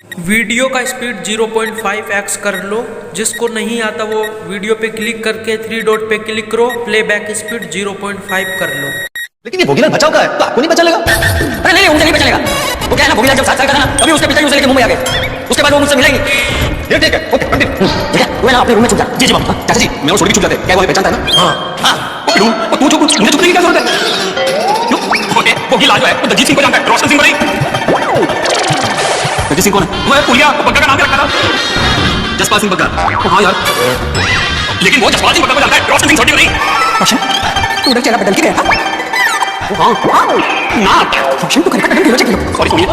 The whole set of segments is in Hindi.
वीडियो का स्पीड 0.5x कर लो। जिसको नहीं आता वो वीडियो पे क्लिक करके 3 डॉट पे क्लिक करो, प्लेबैक स्पीड 0.5 कर लो। लेकिन ये भोगीलाल बचाव का है, तो आपको नहीं बचा लेगा? अरे नहीं, उनसे नहीं बचेगा। वो क्या है ना, भोगीलाल जब 7 साल का था ना, अभी उसके पिताजी उसे लेके मुंबई आ गए। उसके बाद वो मुझसे मिलेंगे। ये ठीक है, ओके कंटिन्यू। ठीक है, तू है ना अपने रूम में छुप जा। जी बाबू। चाचा जी, मैं और छोटी भी छुप जाते हैं, क्या वो हमें पहचानता है ना? हाँ। तू जो कुछ मुझे छुपने की क्या जरूरत है? क्यों? भोगीलाल जो है वो दलजीत सिंह को जानता है, रोशन सिंह को नहीं। दलजीत सिंह कौन है? वो है पुलिया, वो बग्गा का नाम क्या रखा था? जसपाल सिंह बग्गा। हाँ यार, लेकिन वो जसपाल सिंह बग्गा को जानता है, रोशन सिंह छोटी को नहीं। रोशन, तू उधर चेहरा बदल के गया। हाँ ना, रोशन तो खरेखर हीरो चाहिए। सॉरी सुनिए,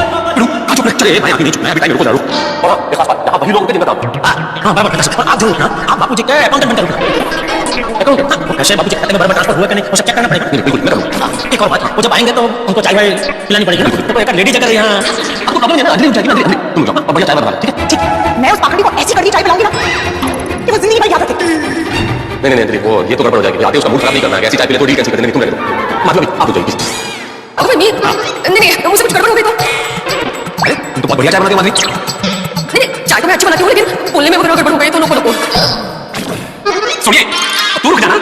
चुप रह। चले भाई, अभी नहीं चुप, मैं अभी टाइम मेरे को जरूर। और ये खास बात, यहाँ वही लोगों के दिन बताओ। हाँ बराबर, आप जरूर ना, आप बाबूजी के अकाउंटेंट बनकर रुको। अकाउंट कैसे बाबूजी खाते में बराबर ट्रांसफर हुआ कि नहीं, वो सब चेक करना पड़ेगा। बिल्कुल, मैं करूँगा। एक और बात, वो जब आएंगे तो उनको चाय वाय पिलानी पड़ेगी ना। तो एक लेडीज अगर यहाँ आपको प्रॉब्लम है ना, अगली उठाएगी ना, तुम जाओ, बढ़िया चाय बनवा, ठीक है? ठीक, मैं उस पाखंडी को ऐसी कड़वी चाय पिलाऊंगी ना कि वो जिंदगी भर याद रखे। नहीं नहीं, वो ये तो गड़बड़ हो जाएगी। आते उसका मूड खराब नहीं करना है, ऐसी चाय पीले तो डील कैंसिल कर देंगे, तुम रहने दो। मतलब आप हो जाएगी। अबे नहीं, मुझसे कुछ गड़बड़ हो गई तो। अरे तुम तो बहुत बढ़िया चाय बनाते हो माधवी। नहीं, चाय तो मैं अच्छी बनाती हूँ, लेकिन बोलने में गड़बड़ हो गई तो लोगों को। सुनिए, तू रुक जाना।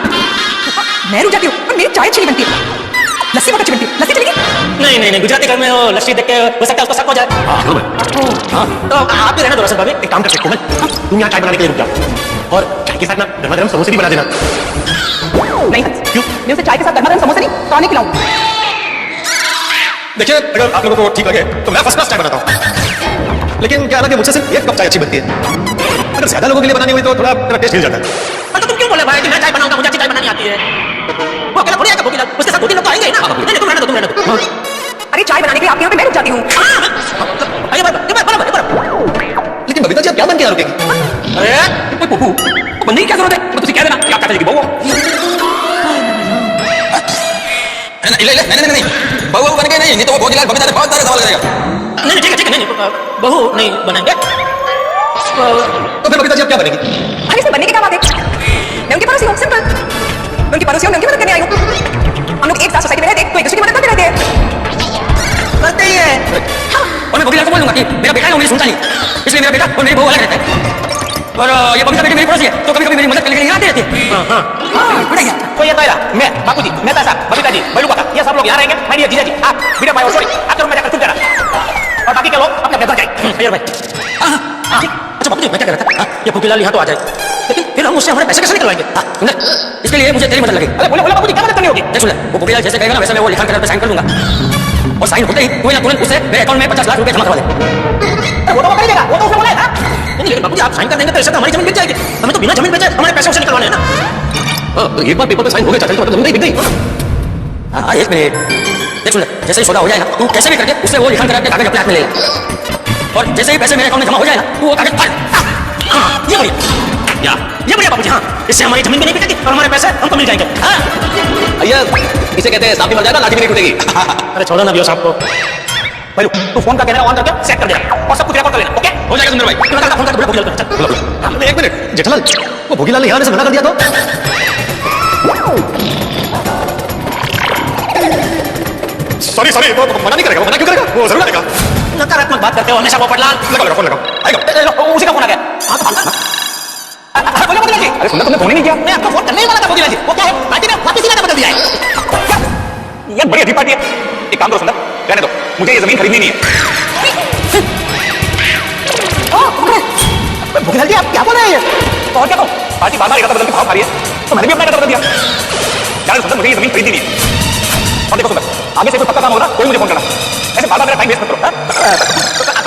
मैं रुक जाती हूँ, पर मेरी चाय अच्छी नहीं बनती है। लस्सी बहुत अच्छी बनती है, लस्सी चलेगी? नहीं, गुजराती घर में वो लस्सी देख के हो सकता है उसको शक हो जाए। हाँ, तो आप भी रहना दो रोशन भाभी। एक काम कर सकते हो, तुम यहाँ चाय बनाने के लिए रुक जाओ और चाय के साथ ना गरमा गरम समोसे भी बना देना। नहीं, क्यों? मैं उसे चाय के साथ गरमा गरम समोसे नहीं, पानी खिलाऊंगी। देखिए, अगर आप लोगों को ठीक लगे तो मैं फर्स्ट क्लास चाय बनाता हूँ, लेकिन क्या है ना कि मुझसे सिर्फ एक कप चाय अच्छी बनती है। अगर ज्यादा लोगों के लिए बनानी हुई तो थोड़ा मेरा टेस्ट हिल जाता है। तो तुम क्यों बोले भाई कि मैं चाय बनाऊंगा, मुझे अच्छी चाय बनानी आती है? वो अकेला थोड़ी आएगा भोगीलाल, उसके साथ 2-3 लोग तो आएंगे ही ना। नहीं, तुम रहने दो। अरे चाय बनाने के लिए आपके यहाँ पे मैं रुक जाती हूँ। लेकिन बबीता जी आप क्या बन के यहाँ रुकेंगी? अरे पप्पू, बनने की क्या जरूरत है? तुझे कह देना कि आप चाचा जी की बहू हो। नहीं, बहू बन के नहीं तो वो भोगीलाल बबीता से बहुत सारे सवाल करेगा। नहीं, ठीक है, नहीं, बहू नहीं बनाएंगे। तो फिर बबीता जी आप क्या बनेगी? अरे इसमें बनने की क्या बात है? मैं उनकी पड़ोसी हूँ, सिंपल। मैं उनकी पड़ोसी हूँ, मैं उनकी मदद करने आई हूँ। हम लोग एक साथ सोसाइटी में रहते हैं, तो एक दूसरे की मदद करते रहते हैं। करते ही है। और मैं भोगीलाल को बोल दूंगा कि मेरा बेटा है, वो मुझे सुनता नहीं, इसलिए मेरा बेटा और मेरी बहू अलग रहते हैं। और ये बबीता बेटी मेरी पड़ोसी है, तो कभी-कभी मेरी मदद करने के लिए यहाँ आते रहते हैं। हाँ, बढ़िया। तो ये तो मैं, बापूजी, मेहता साहब, बबीता जी, बल्लू काका, ये सब लोग यहाँ रहेंगे। माय डियर जीजा जी, आप वीडियो पाए, सॉरी, आप रूम में जाकर चुप जाना। और बाकी के लोग अपने घर जाए। अय्यर भाई। अच्छा बाबूजी, मैं क्या कह रहा था, ये भोगीलाल यहाँ तो आ जाए, लेकिन फिर हम उससे हमारे पैसे कैसे निकलवाएंगे? इसके लिए मुझे तेरी मदद लगेगी। अरे बोले बापूजी, क्या मदद करनी होगी? देख सुन ले, वो भोगीलाल जैसे कहेगा ना, वैसे मैं वो लिखा कर साइन कर दूंगा। और साइन होते ही कोई ना तुरंत उसे मेरे अकाउंट में 50 लाख रुपए जमा करवा दे। वो तो कर देगा, वो तो उसने बोला है ना। नहीं, लेकिन बाबूजी आप साइन कर देंगे तो इससे तो हमारी जमीन बिक जाएगी। हमें तो बिना जमीन बेचे हमारे पैसे उसे निकलवाने हैं ना। तो एक बार पेपर पे साइन हो गया चाचा, तो जमीन नहीं बिक गई। हाँ, एक मिनट। देख सुन ले, जैसे ही सौदा हो जाएगा तू कैसे भी करके उससे वो लिखा करा के कागज अपने हाथ में ले ले। और जैसे ही पैसे मेरे अकाउंट में जमा हो जाएगा तू वो कागज फाड़। हाँ, ये बढ़िया। ये बढ़िया बाबूजी, हाँ, इससे हमारी जमीन भी नहीं बिकेगी और हमारे पैसे हमको मिल जाएंगे। हाँ, भैया इसे कहते हैं सांप भी मर जाएगा, लाठी भी नहीं टूटेगी। अरे छोड़ो ना बियो साहब को। भाई तू फोन का कैमरा ऑन करके सेट कर देना और सब कुछ रिकॉर्ड कर लेना, ओके? हो जाएगा सुंदर भाई। तू लगा फोन करके भूल चल। एक मिनट जेठालाल, वो भोगीलाल ने यहाँ आने से मना कर दिया तो? सॉरी, वो मना नहीं करेगा। वो मना क्यों करेगा? वो जरूर आएगा। नकारात्मक बात करते हो हमेशा पोपटलाल। लगाओ फोन लगाओ, आएगा। उसी का फोन आ गया। हाँ तो अरे बोलो भोगीलाल जी। अरे सुंदर, तुमने फोन ही नहीं किया। मैं आपको फोन करने ही वाला था भोगीलाल जी। वो क्या है, पार्टी में वापस ही बदल दिया है। ये बड़ी अच्छी पार्टी है। एक काम करो सुंदर, रहने दो, मुझे ये जमीन खरीदनी नहीं है। भोगीलाल जी आप क्या बोल रहे हैं? और क्या कहूँ? पार्टी बार-बार इरादा बदल के भाव खा रही है, तो मैंने भी अपना इरादा बदल दिया। जाने सुंदर, मुझे ये जमीन खरीदनी नहीं है। और देखो सुंदर, आगे से कोई पक्का काम होगा कोई मुझे फोन करना। ऐसे बार-बार मेरा टाइम वेस्ट मत करो।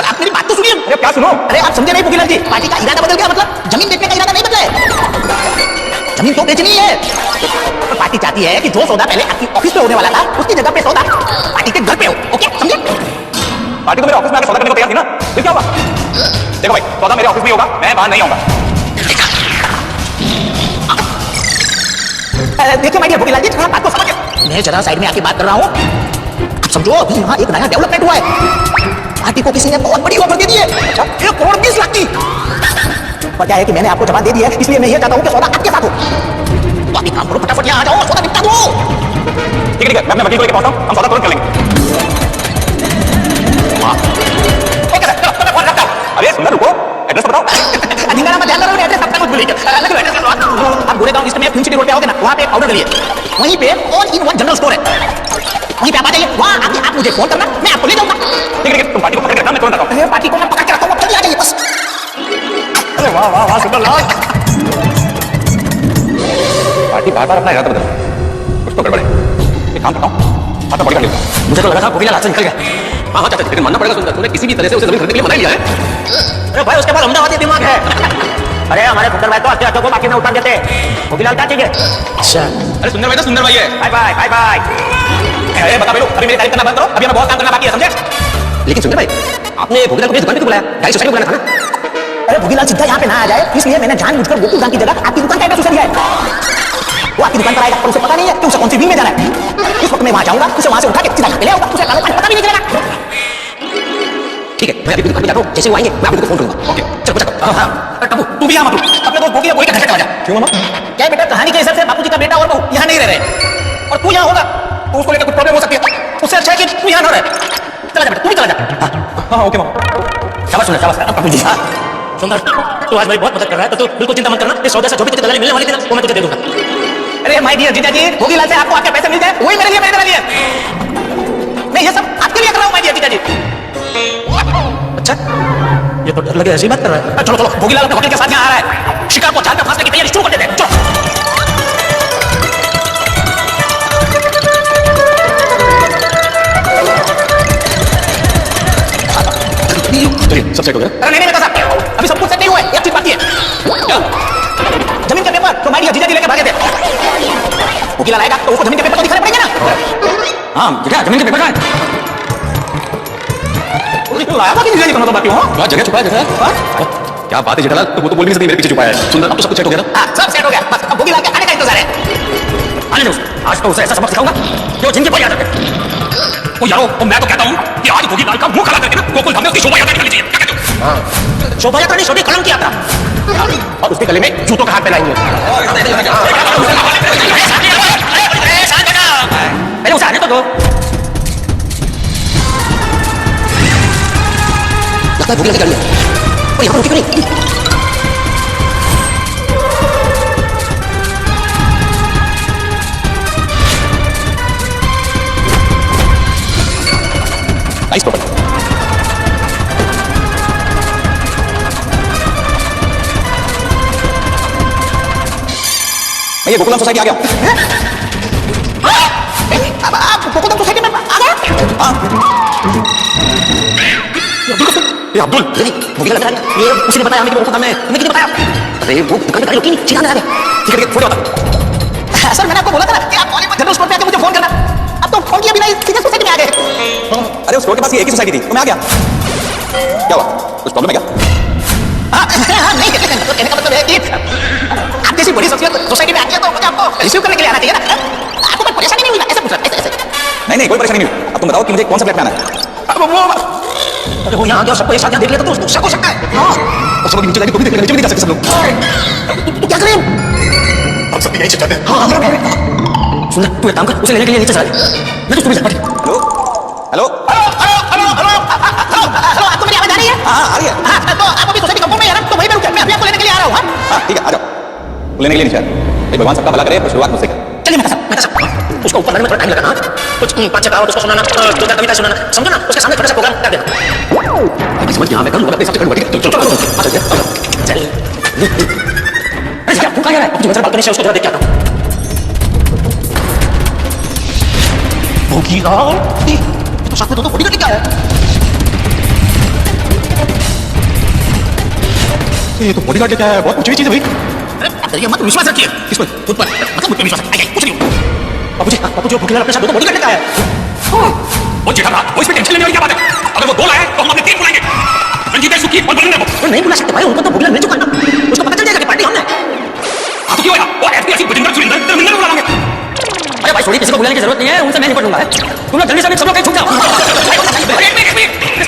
आप मेरी बात तो सुनिए। अरे क्या सुनो? अरे आप समझे नहीं भोगीलाल जी, पार्टी का इरादा बदल गया मतलब जमीन बेचने का इरादा नहीं बदला है। जमीन तो बेचनी है, पर पार्टी चाहती है कि जो सौदा पहले आपकी ऑफिस पे होने वाला था उसकी जगह पे सौदा पार्टी के घर पे हो, ओके? समझे? पार्टी तो मेरे ऑफिस में आकर सौदा करने को तैयार थी ना, फिर क्या हुआ? देखो भाई, सौदा मेरे ऑफिस में होगा, मैं बाहर नहीं आऊंगा। देखिए माय डियर भोगीलाल जी, थोड़ा बात को समझिए। मैं जरा साइड में आके बात कर रहा हूँ। आप समझो, अभी यहाँ एक नया डेवलपमेंट हुआ है। पार्टी को किसी ने बहुत बड़ी ऑफर दे दी है। 1,20,00,000 की। पर क्या है कि मैंने आपको जवाब दे दी है, इसलिए मैं ये चाहता हूँ कि सौदा आपके साथ हो। तो आप एक काम करो, फटाफट यहाँ आ जाओ, सौदा निपटा दो। ठीक है, मैं अपने वकील को लेकर पहुंचता हूँ, हम सौदा तुरंत कर लेंगे। ओके सर, चलो मैं फोन रखता हूँ। लास्ट में फिल्म सिटी रोड पे आओगे ना, वहाँ पे एक पाउडर गली है, वहीं पे all in one general store है, वहीं पे आप आ जाइए, वहाँ आके आप मुझे फोन करना, मैं आपको ले जाऊंगा। ठीक है तुम पार्टी को पकड़ के रखना, मैं तुरंत आता हूँ। अरे पार्टी को मैं पकड़ के रखा हूँ, जल्दी आ जाइए बस। अरे वाह वाह वाह सुंदरलाल, पार्टी बार बार अपना इरादा बदल, कुछ तो गड़बड़ है। एक काम करता हूँ, हाथ में बॉडी गार्ड लेता हूँ। मुझे तो लगा था भोगीलाल हाथ से निकल गया। हाँ हाँ चाचा जी, लेकिन मानना पड़ेगा सुंदर, तूने किसी भी तरह से उसे जमीन खरीदने के लिए मना ही लिया है। अरे भाई उसके बाद अहमदाबादी दिमाग है। अरे हमारे सुंदर भाई तो अच्छे अच्छे को बाकी में उतार देते हैं। भोगीलाल क्या चाहिए? अच्छा अरे सुंदर भाई तो सुंदर भाई है। Bye bye bye bye. अरे बता बेलू, अभी मेरी तारीफ करना बंद करो, अभी हमें बहुत काम करना बाकी है, समझे? लेकिन सुंदर भाई, आपने भोगीलाल को मेरी दुकान पे क्यों बुलाया? गाड़ी सोसाइटी में बुलाना था ना। अरे भोगीलाल सीधा यहाँ पे ना आ जाए, इसलिए मैंने जानबूझकर गोकुल दान की जगह आपकी दुकान का एड्रेस उसे दिया है। वो आपकी दुकान पर आएगा और उसे पता नहीं है कि उसे कौन सी विंग में जाना है। इस वक्त मैं वहां जाऊंगा, उसे वहां से उठा के सीधा यहाँ पे ले आऊंगा, उसे कानों का पता भी नहीं चलेगा। ठीक है, मैं अभी दुकान पे जाता हूँ, जैसे वो आएंगे मैं आपको फोन करूंगा। ओके चलो चलो। हाँ टप्पू तू भी यहाँ मत रुक, अपने को बोगी बोई का झटका लगा जा। क्यों मामा? क्या बेटा, कहानी के हिसाब से बापूजी का बेटा और बहू यहाँ नहीं रह रहे और तू यहाँ होगा तो उसको लेकर कुछ प्रॉब्लम हो सकती है। उससे अच्छा है कि तू यहाँ न रहे। चला जा बेटा, तू भी चला जा। हाँ ओके मामा। शाबाश सुंदर, शाबाश बापू जी। सुंदर, तू आज मेरी बहुत मदद कर रहा है, तो तू बिल्कुल चिंता मत करना। इस सौदे से जो भी तुझे दलाली मिलने वाली थी ना, वो मैं तुझे दे दूंगा। अरे माय डियर जीजा जी, भोगीलाल से आपको आपके पैसे मिल जाए वही मेरे लिए मेहनत वाली है। मैं ये सब आपके लिए कर रहा हूँ माय डियर जीजा जी। अच्छा, ये तो डर लगे ऐसी बात कर रहा है। चलो चलो, भोगीलाल अपने होटल के साथ यहाँ आ रहा है, शिकार को जाल में फांसने की तैयारी शुरू कर देते हैं। चलो चलिए सब सेट हो गया। अरे नहीं बेटा साहब, अभी सब कुछ सेट नहीं हुआ है, एक चीज बाकी है। क्या? जमीन के पेपर तो माय डियर जीजा जी लेके भागे थे। भोगीलाल आएगा तो उसको जमीन के पेपर तो दिखाने पड़ेंगे ना। हाँ, क्या जमीन के पेपर कहाँ है? लाया बाकी जीजा जी दोनों तो बाकी हो। क्या जगह छुपाया जेठालाल? क्या बात है जेठालाल, तो वो तो बोल भी नहीं सकती मेरे पीछे छुपाया है। सुंदर अब तो सब कुछ सेट हो गया ना? हाँ सब सेट हो गया, बस अब भोगीलाल के आने का इंतजार है। आने दो, आज तो उसे ऐसा सबक सिखाऊंगा कि वो जिनकी कोई आदत है। ओ यारो, और मैं तो कहता हूँ कि आज भोगीलाल का मुंह खड़ा करके ना गोकुल धाम में उसकी शोभा यात्रा निकालनी चाहिए। क्या कहते हो? शोभा यात्रा नहीं, शोभी कलम की यात्रा। और उसके गले में जूतों का हाथ पहनाएंगे। पहले उसे आने तो दो। लगता है भोगीलाल निकल गया। और यहाँ पर रुकी क्यों नहीं? Nice property. मैं ये गोकुलम सोसाइटी आ गया। अब आप गोकुलम सोसाइटी में आ गए? ये अब्दुल, नहीं, भोगीलाल लगा रहा है। ये उसी ने बताया हमें कि वो गोकुल धाम में। तुमने किसने बताया? अरे वो दुकान पे गाड़ी रुकी नहीं, चिल्लाने लगे। ठीक है फोटो आता। सर मैंने आपको बोला था ना कि आप कॉलेज में जनरल स्टोर पे आके मुझे फोन करना। अब तो फोन किया बिना सीधे सोसाइटी में आ गए। अरे उस स्टोर के पास ये एक ही सोसाइटी थी, तो मैं आ गया। क्या हुआ? कुछ प्रॉब्लम है क्या? हाँ नहीं, कहने का मतलब है कि आप जैसी बड़ी शख्सियत सोसाइटी में आती है तो मुझे आपको रिसीव करने के लिए आना चाहिए ना। आपको कोई परेशानी नहीं हुई ना? ऐसे पूछ रहा, ऐसे। नहीं नहीं कोई परेशानी नहीं हुई। अब तुम बताओ कि मुझे कौन सा फ्लैट में आना है? अब वो अरे वो यहाँ आ गया, सबको एक साथ यहाँ देख लिया तो उसको शक हो सकता है। हाँ, और सब नीचे जाएंगे तो भी देख लेंगे, नीचे भी नहीं जा सकते सब लोग। तो क्या करें? हम सब यहीं छिप जाते हैं। हाँ, सुंदर, तू एक काम कर, उसे लेने के लिए नीचे चला जा। मैं तो तू भी जा। हेलो हेलो हेलो, आपको मेरी आवाज आ रही है? हाँ आ रही है। हाँ तो आप अभी सोसाइटी कंपाउंड में है ना, तो वहीं पे रुकिए, मैं अभी आपको लेने के लिए आ रहा हूँ। हाँ ठीक है आ जाओ। लेने के लिए नहीं शायद। भाई भगवान सबका भला करे, पर शुरुआत मुझसे कर। चलिए मैं साहब, उसको ऊपर लाने में थोड़ा टाइम लगा। हाँ, कुछ 5-6 कहावत उसको सुनाना, 2-4 कविता सुनाना, समझो ना? उसके सामने थोड़ा सा प्रोग्राम कर देना। समझ यहाँ मैं कर लूँगा अपने हिसाब से कर लूँगा। ठीक है चल चल। अरे क्या तू कहाँ जा रहा है? तू बालकनी से उसको जरा देख के आता हूँ। भोगीलाल, तो साथ में दो बॉडीगार्ड लेके आया है। ये तो बॉडीगार्ड लेके आया है, बहुत ऊंची चीज है भाई। अरे ये मत विश्वास रखिए। किस पर? खुद पर, मतलब मुझ पे विश्वास रखिए। कुछ नहीं। बाबूजी भोगीलाल अपने साथ दो बॉडीगार्ड लेके आया है। वो जेठालाल, वो इसमें टेंशन लेने वाली क्या बात है? अगर वो 2 लाए तो हम अपने 3 बुलाएंगे। रंजीत है, सुखी और बलविंदर को। नहीं बुला सकते भाई, उनको तो भोगीलाल मिल चुका है ना। उसको पता चल जाएगा कि पार्टी हमने। हाँ तो क्यों आया? वो ऐसे बजिंदर सुरिंदर धर्मिंदर को बुला लेंगे। अरे भाई छोड़ी, किसी को बुलाने की जरूरत नहीं है, उनसे मैं निपट लूंगा। तुम लोग जल्दी से सब लोग कहीं छुप जाओ। सब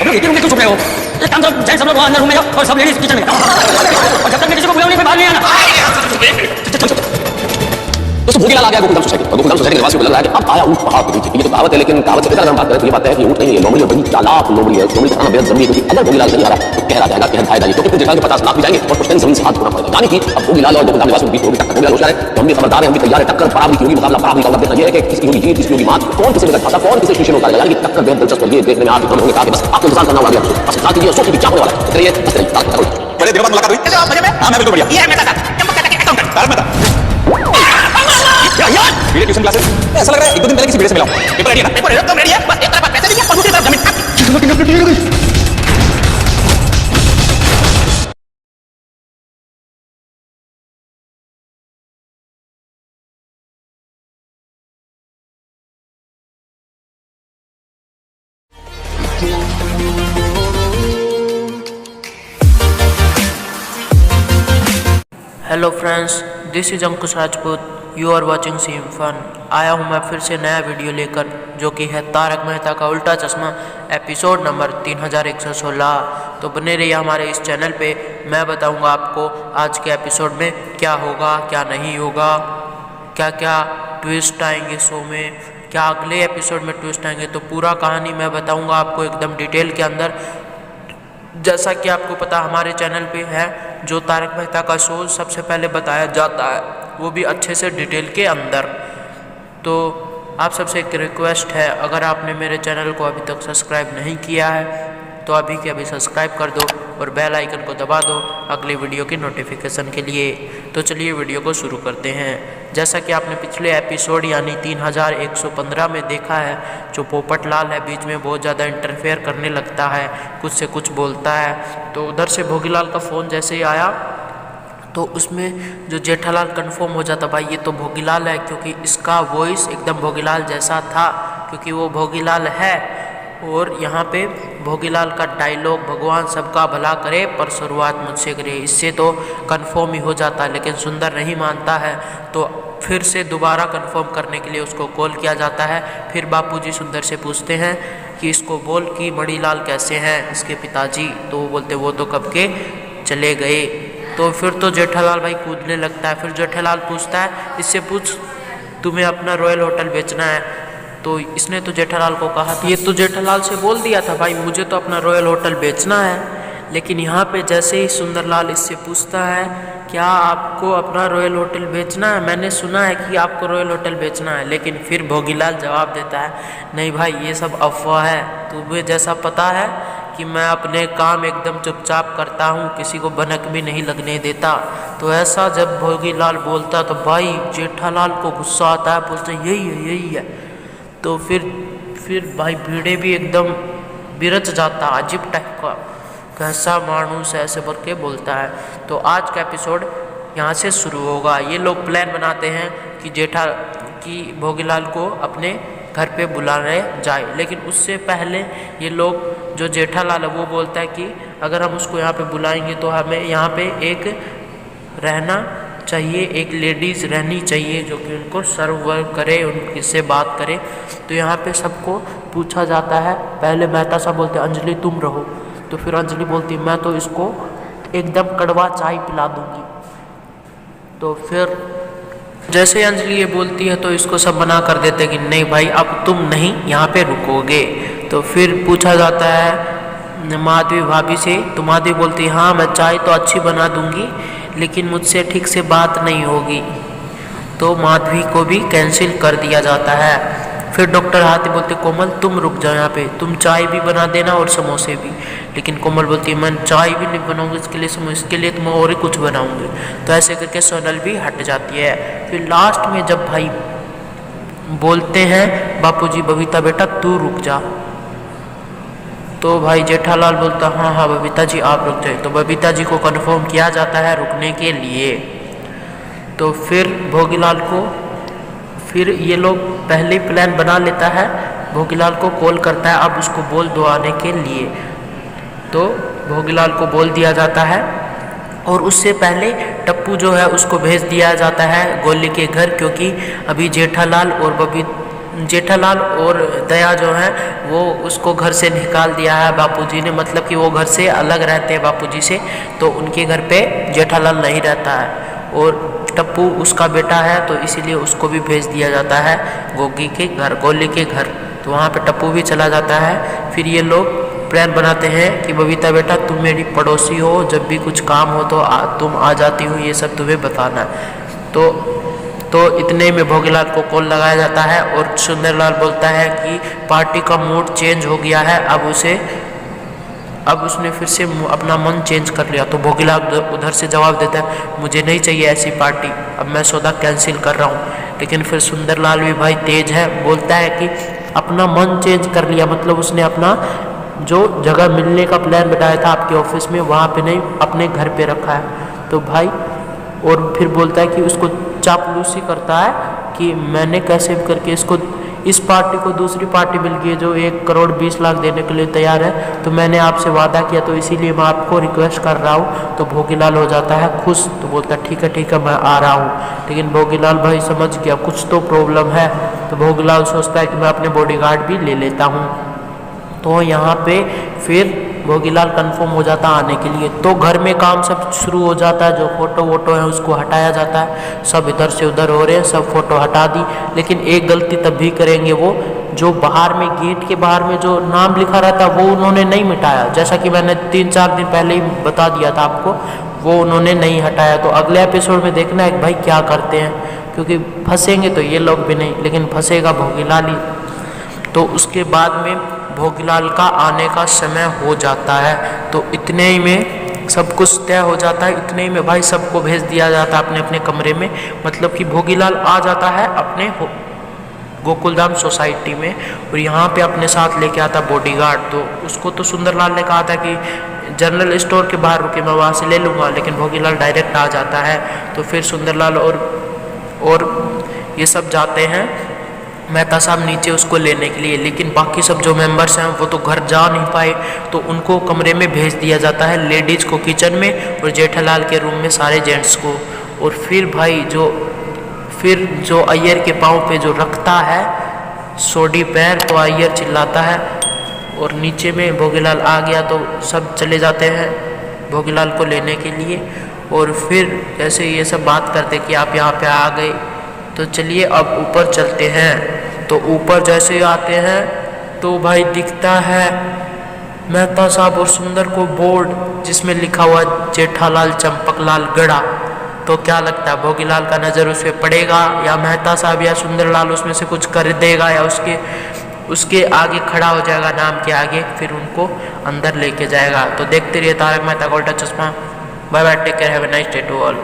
लोग एक ही रूम में क्यों छुप रहे हो? एक काम करो, जाए सब लोग वहाँ अंदर रूम में जाओ और सब लेडीज किचन में। और जब तक मैं किसी को बुलाऊंगी कोई बाहर नहीं आना। दोस्तों भोगीलाल आ गया गोकुलधाम सोसाइटी, और गोकुलधाम सोसाइटी के निवासियों को लग रहा है कि अब आया ऊँट पहाड़ के नीचे। ये तो कहावत है, लेकिन कहावत से बेहतर अगर हम बात करें तो ये बात है कि ऊँट नहीं है, लोमड़ी है, बड़ी चालाक लोमड़ी है। लोमड़ी का खाना बेहद जरूरी है, क्योंकि अगर भोगीलाल नहीं आ रहा तो कहरा जाएगा, कहर खाएगा चाहिए, क्योंकि फिर जेठालाल के 50 लाख भी जाएंगे और पुश्तैनी जमीन से हाथ धोना पड़ेगा। यानी कि अब भोगीलाल और गोकुलधाम निवास में बीच होगी टक्कर। भोगीलाल होशियार है तो हम भी खबरदार है, हम भी तैयार है, टक्कर बराबरी की होगी, मुकाबला बराबरी का होगा। देखना ये है कि किसकी होगी जीत, किसकी होगी मात, कौन किसे लेकर खाता, कौन किसे शीशे में उतारेगा। यानी कि टक्कर बेहद दिलचस्प है, ये देखने में आप हम होंगे कहा कि बस आपको इंतजार करना होगा। बस इंतजार कीजिए और सोचिए कि क्या होने वाला है। चलिए बड़े दिनों बाद मुलाकात हुई। मजे में? हाँ मैं बिल्कुल बढ़िया। ये है मेरे साथ चंपक कहता है accountant. Tarak Mehta video tuition classes ऐसा लग रहा है 1-2 दिन पहले किसी वीडियो से मिला हूं। पेपर रेडी है ना? पेपर एकदम रेडी है, बस एक तरफ पैसे दीजिए और दूसरी तरफ जमीन। Hello friends, this is Ankush Rajput. You are watching seem fun. आया हूँ मैं फिर से नया वीडियो लेकर, जो कि है तारक मेहता का उल्टा चश्मा एपिसोड नंबर 3116। तो बने रहिए हमारे इस चैनल पे। मैं बताऊँगा आपको आज के एपिसोड में क्या होगा, क्या नहीं होगा, क्या क्या ट्विस्ट आएंगे शो में, क्या अगले एपिसोड में ट्विस्ट आएंगे। तो पूरा कहानी मैं बताऊँगा आपको एकदम डिटेल के अंदर। जैसा कि आपको पता हमारे चैनल पे है जो तारक मेहता का शो सबसे पहले बताया जाता है, वो भी अच्छे से डिटेल के अंदर। तो आप सबसे एक रिक्वेस्ट है, अगर आपने मेरे चैनल को अभी तक सब्सक्राइब नहीं किया है तो अभी के अभी सब्सक्राइब कर दो और बेल आइकन को दबा दो अगली वीडियो की नोटिफिकेशन के लिए। तो चलिए वीडियो को शुरू करते हैं। जैसा कि आपने पिछले एपिसोड यानी 3115 में देखा है, जो पोपटलाल है बीच में बहुत ज़्यादा इंटरफेयर करने लगता है, कुछ से कुछ बोलता है। तो उधर से भोगीलाल का फ़ोन जैसे ही आया तो उसमें जो जेठालाल कंफर्म हो जाता, भाई ये तो भोगीलाल है, क्योंकि इसका वॉइस एकदम भोगीलाल जैसा था, क्योंकि वो भोगीलाल है। और यहाँ पे भोगीलाल का डायलॉग भगवान सबका भला करे पर शुरुआत मुझसे करे, इससे तो कंफर्म ही हो जाता है। लेकिन सुंदर नहीं मानता है तो फिर से दोबारा कंफर्म करने के लिए उसको कॉल किया जाता है। फिर बापूजी सुंदर से पूछते हैं कि इसको बोल कि मणिलाल कैसे हैं इसके पिताजी। तो वो बोलते वो तो कब के चले गए। तो फिर तो जेठालाल भाई कूदने लगता है। फिर जेठालाल पूछता है इससे पूछ तुम्हें अपना रॉयल होटल बेचना है। तो इसने तो जेठालाल को कहा था, ये तो जेठालाल से बोल दिया था भाई मुझे तो अपना रॉयल होटल बेचना है। लेकिन यहाँ पे जैसे ही सुंदरलाल इससे पूछता है क्या आपको अपना रॉयल होटल बेचना है, मैंने सुना है कि आपको रॉयल होटल बेचना है। लेकिन फिर भोगीलाल जवाब देता है नहीं भाई ये सब अफवाह है, तुम्हें जैसा पता है कि मैं अपने काम एकदम चुपचाप करता हूँ, किसी को भनक भी नहीं लगने देता। तो ऐसा जब भोगीलाल बोलता तो भाई जेठालाल को गुस्सा आता है, बोलते यही है। तो फिर भाई भीड़े भी एकदम बिरच जाता, अजीब टाइप का कैसा मानूस ऐसे बोल के बोलता है। तो आज का एपिसोड यहाँ से शुरू होगा। ये लोग प्लान बनाते हैं कि भोगीलाल को अपने घर पे बुलाने जाए। लेकिन उससे पहले ये लोग जो जेठालाल है वो बोलता है कि अगर हम उसको यहाँ पे बुलाएंगे तो हमें यहाँ पे एक रहना चाहिए, एक लेडीज़ रहनी चाहिए जो कि उनको सर्व वर्व करे, उनसे बात करे। तो यहाँ पे सबको पूछा जाता है। पहले मेहता साहब बोलते अंजलि तुम रहो, तो फिर अंजलि बोलती मैं तो इसको एकदम कड़वा चाय पिला दूँगी। तो फिर जैसे अंजलि ये बोलती है तो इसको सब मना कर देते कि नहीं भाई अब तुम नहीं यहाँ पे रुकोगे। तो फिर पूछा जाता है माधवी भाभी से, तो माधवी बोलती है हाँ मैं चाय तो अच्छी बना दूँगी लेकिन मुझसे ठीक से बात नहीं होगी। तो माधवी को भी कैंसिल कर दिया जाता है। फिर डॉक्टर हाथी बोलते कोमल तुम रुक जाओ यहाँ पे, तुम चाय भी बना देना और समोसे भी। लेकिन कोमल बोलती मैं चाय भी नहीं बनाऊंगी इसके लिए समोसे, इसके लिए तो मैं और ही कुछ बनाऊंगी। तो ऐसे करके सोनल भी हट जाती है। फिर लास्ट में जब भाई बोलते हैं बापूजी बबीता बेटा तू रुक जा, तो भाई जेठालाल बोलता हाँ बबीता जी आप रुक जाए। तो बबीता जी को कन्फर्म किया जाता है रुकने के लिए। तो फिर भोगीलाल को फिर ये लोग पहले प्लान बना लेता है, भोगीलाल को कॉल करता है अब उसको बोल दो आने के लिए। तो भोगीलाल को बोल दिया जाता है और उससे पहले टप्पू जो है उसको भेज दिया जाता है गोली के घर, क्योंकि अभी जेठालाल और दया जो है वो उसको घर से निकाल दिया है बापूजी ने, मतलब कि वो घर से अलग रहते हैं बापूजी से। तो उनके घर पे जेठालाल नहीं रहता है और टप्पू उसका बेटा है, तो इसीलिए उसको भी भेज दिया जाता है गोली के घर। तो वहाँ पे टप्पू भी चला जाता है। फिर ये लोग प्लान बनाते हैं कि बबीता बेटा तुम मेरी पड़ोसी हो, जब भी कुछ काम हो तो तुम आ जाती हो, ये सब तुम्हें बताना है। तो इतने में भोगीलाल को कॉल लगाया जाता है और सुंदरलाल बोलता है कि पार्टी का मूड चेंज हो गया है, अब उसने फिर से अपना मन चेंज कर लिया। तो भोगीलाल उधर से जवाब देता है मुझे नहीं चाहिए ऐसी पार्टी, अब मैं सौदा कैंसिल कर रहा हूँ। लेकिन फिर सुंदरलाल भी भाई तेज है, बोलता है कि अपना मन चेंज कर लिया मतलब उसने अपना जो जगह मिलने का प्लान बताया था आपके ऑफिस में वहाँ पे नहीं, अपने घर पे रखा है। तो भाई और फिर बोलता है कि उसको चापलूसी करता है कि मैंने कैसे करके इस पार्टी को दूसरी पार्टी मिल गई जो 1 करोड़ 20 लाख देने के लिए तैयार है, तो मैंने आपसे वादा किया तो इसीलिए मैं आपको रिक्वेस्ट कर रहा हूँ। तो भोगीलाल हो जाता है खुश, तो बोलता है ठीक है मैं आ रहा हूँ। लेकिन भोगीलाल भाई समझ गया कुछ तो प्रॉब्लम है, तो भोगीलाल सोचता है कि मैं अपने बॉडीगार्ड भी ले लेता हूँ। तो यहाँ पे फिर भोगीलाल कंफर्म हो जाता आने के लिए। तो घर में काम सब शुरू हो जाता है, जो फोटो वोटो है उसको हटाया जाता है, सब इधर से उधर हो रहे हैं, सब फोटो हटा दी। लेकिन एक गलती तब भी करेंगे वो, जो बाहर में गेट के बाहर में जो नाम लिखा रहता है वो उन्होंने नहीं मिटाया, जैसा कि मैंने 3-4 दिन पहले ही बता दिया था आपको, वो उन्होंने नहीं हटाया। तो अगले एपिसोड में देखना है भाई क्या करते हैं, क्योंकि फंसेंगे तो ये लोग भी नहीं, लेकिन फंसेगा भोगीलाल ही। तो उसके बाद में भोगीलाल का आने का समय हो जाता है। तो इतने ही में सब कुछ तय हो जाता है, इतने ही में भाई सबको भेज दिया जाता है अपने अपने कमरे में, मतलब कि भोगीलाल आ जाता है अपने गोकुलधाम सोसाइटी में और यहाँ पे अपने साथ लेके आता बॉडीगार्ड। तो उसको तो सुंदरलाल ने कहा था कि जनरल स्टोर के बाहर रुके मैं वहाँ से ले लूँगा, लेकिन भोगीलाल डायरेक्ट आ जाता है। तो फिर सुंदरलाल और ये सब जाते हैं मेहता साहब नीचे उसको लेने के लिए, लेकिन बाकी सब जो मेंबर्स हैं वो तो घर जा नहीं पाए, तो उनको कमरे में भेज दिया जाता है, लेडीज़ को किचन में और जेठालाल के रूम में सारे जेंट्स को। और फिर भाई जो अय्यर के पाँव पे जो रखता है सोडी पैर, तो अय्यर चिल्लाता है और नीचे में भोगीलाल आ गया, तो सब चले जाते हैं भोगीलाल को लेने के लिए। और फिर जैसे ये सब बात करते कि आप यहाँ पे आ गए, तो चलिए अब ऊपर चलते हैं। तो ऊपर जैसे ही आते हैं तो भाई दिखता है मेहता साहब और सुंदर को बोर्ड जिसमें लिखा हुआ जेठालाल चंपकलाल गढ़ा। तो क्या लगता है भोगीलाल का नज़र उस पर पड़ेगा या मेहता साहब या सुंदरलाल उसमें से कुछ कर देगा या उसके आगे खड़ा हो जाएगा नाम के आगे, फिर उनको अंदर लेके जाएगा। तो देखते रहिए तारक मेहता का उल्टा चश्मा। Bye bye, take care, have a nice day to all.